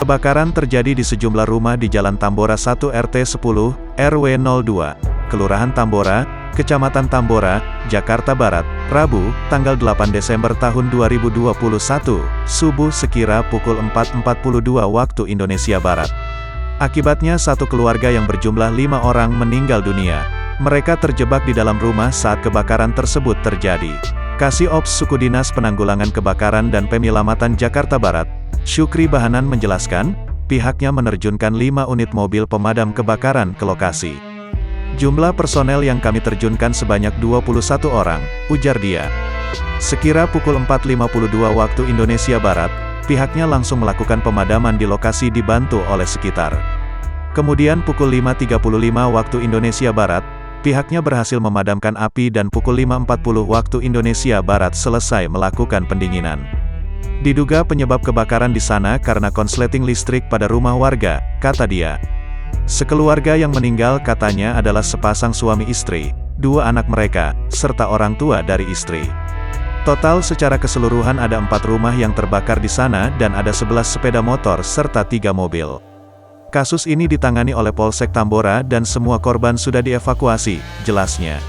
Kebakaran terjadi di sejumlah rumah di Jalan Tambora 1 RT 10, RW 02, Kelurahan Tambora, Kecamatan Tambora, Jakarta Barat, Rabu, tanggal 8 Desember tahun 2021, subuh sekira pukul 4.42 waktu Indonesia Barat. Akibatnya satu keluarga yang berjumlah 5 orang meninggal dunia. Mereka terjebak di dalam rumah saat kebakaran tersebut terjadi. Kasih Ops Suku Dinas Penanggulangan Kebakaran dan Penyelamatan Jakarta Barat, Syukri Bahanan menjelaskan, pihaknya menerjunkan 5 unit mobil pemadam kebakaran ke lokasi. Jumlah personel yang kami terjunkan sebanyak 21 orang, ujar dia. Sekira pukul 4.52 waktu Indonesia Barat, pihaknya langsung melakukan pemadaman di lokasi dibantu oleh sekitar. Kemudian pukul 5.35 waktu Indonesia Barat, pihaknya berhasil memadamkan api dan pukul 5.40 waktu Indonesia Barat selesai melakukan pendinginan. Diduga penyebab kebakaran di sana karena konsleting listrik pada rumah warga, kata dia. Sekeluarga yang meninggal katanya adalah sepasang suami istri, 2 anak mereka, serta orang tua dari istri. Total secara keseluruhan ada 4 rumah yang terbakar di sana dan ada 11 sepeda motor serta 3 mobil. Kasus ini ditangani oleh Polsek Tambora dan semua korban sudah dievakuasi, jelasnya.